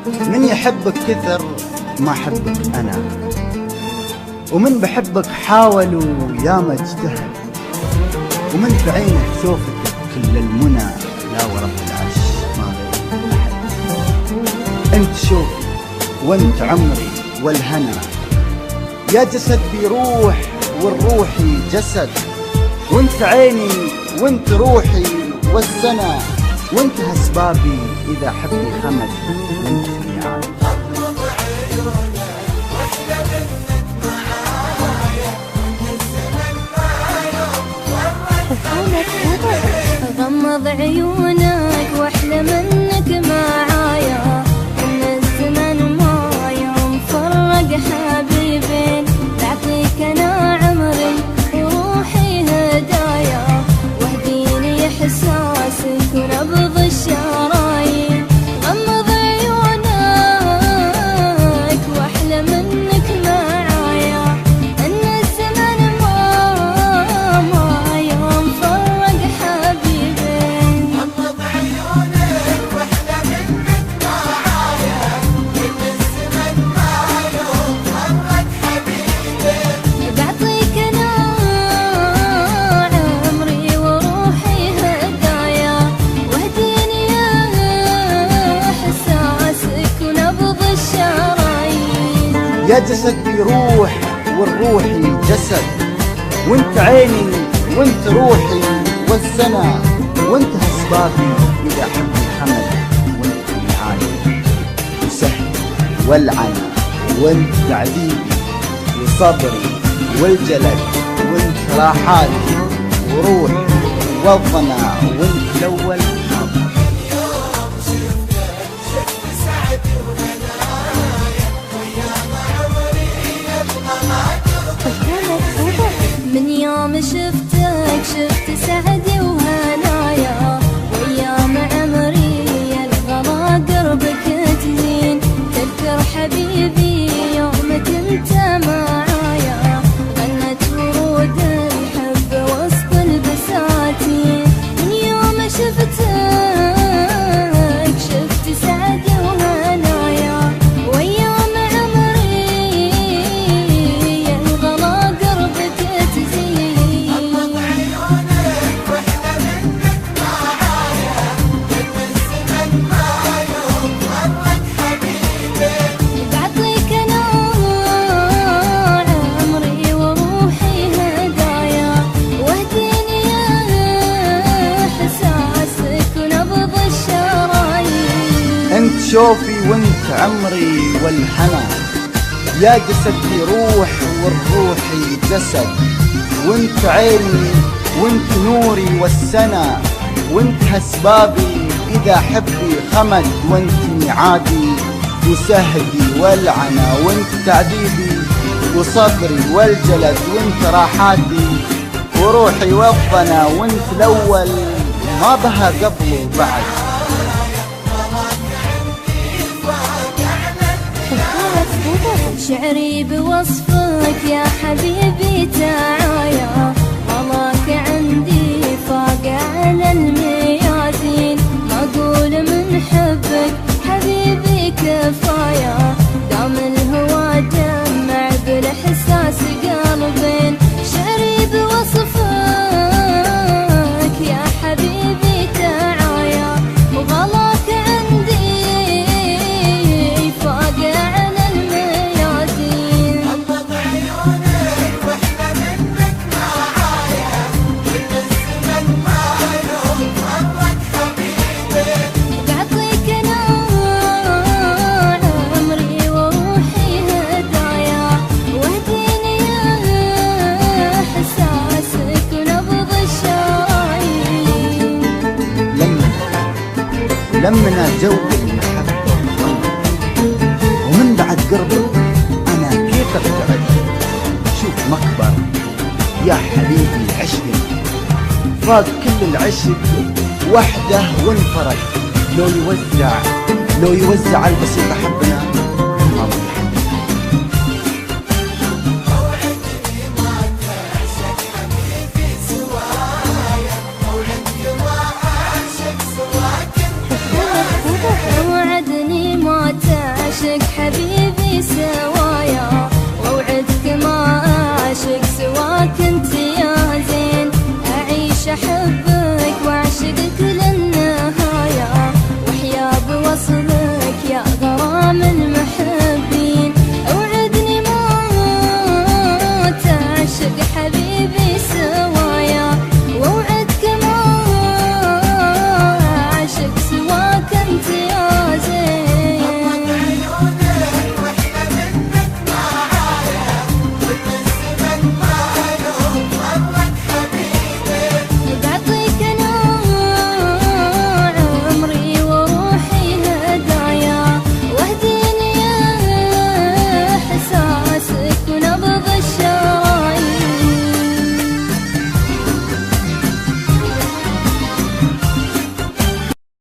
من يحبك كثر ما حبك أنا، ومن بحبك حاولوا يا ما اجتهد، ومن في عينه شوفتك كل المنى، لا ورب العرش ما غير أحد. أنت شوفي وأنت عمري والهنا، يا جسد بروح والروحي جسد، وأنت عيني وأنت روحي والسنة، وأنت أسبابي إذا حبي خمد، وأنت ميعاد. غمض عيونك واحلم انك معايا، ان الزمن ما يوم فرق حبيبين، بعطيك انا عمري وروحي هدايا، واهديني احساسك ونبض الشرايين. غمض عيونك واحلم انك معايا، ان الزمن ما يوم فرق حبيبين. غمض عيونك واحلم انك معايا، ان الزمن ما يوم فرق حبيبين، بعطيك انا عمري وروحي هدايا، واهديني احساسك ونبض الشرايين. يا جسد بروح والروحي جسد، وانت عيني وانت روحي والسنة، وانت أسبابي إذا حبي حمد، وانت معاني وسهل والعنى، وانت تعذيبي وصبري والجلد، وانت راحاتي وروحي والظنا، وانت الأول حاضر. من يوم شفتك شفت سعدي وهنايا، وايام عمري الغلا قربك تزين، تذكر حبيبي يوم كنت معايا، غنت ورود الحب وسط البساتين. من يوم شفتك شفت سعدي وهنايا، وايام عمري الغلا قربك تزين. غمض عيونك واحلم انك معايا، ان الزمن ما يوم فرق حبيبين، بعطيك انا عمري وروحي هدايا، واهديني احساسك ونبض الشرايين. انت شوفي وانت عمري والهنا، يا جسدي روح والروحي جسد، وانت عيني وانت نوري والسنة، وانت اسبابي اذا حبي خمد، وانت ميعادي وسهدي والعنى، وانت تعذيبي وصبري والجلد، وانت راحاتي وروحي والظنا، وانت الاول ما بها قبل وبعد. شعري بوصفك يا حبيبي تعايا، غلاك عندي فاق على الميازين، ما اقول من حبك حبيبي كفايا، دام الهوى جمع بالاحساس قلبين. شعري بوصفك يا حبيبي تعايا، وغلاك عندي فاق على الميازين. غمض عيونك واحلم انك معايا، ان الزمن ما يوم فرق حبيبين، بعطيك انا عمري وروحي هدايا، واهديني احساسك ونبض الشرايين. لمنا جو المحبة والظن، ومن بعد قربك أنا كيف أبتعد. شوف مكبر يا حبيبي عشقك، فاق كل العشق وحده وانفرد، لو يوزع البسيط حبنا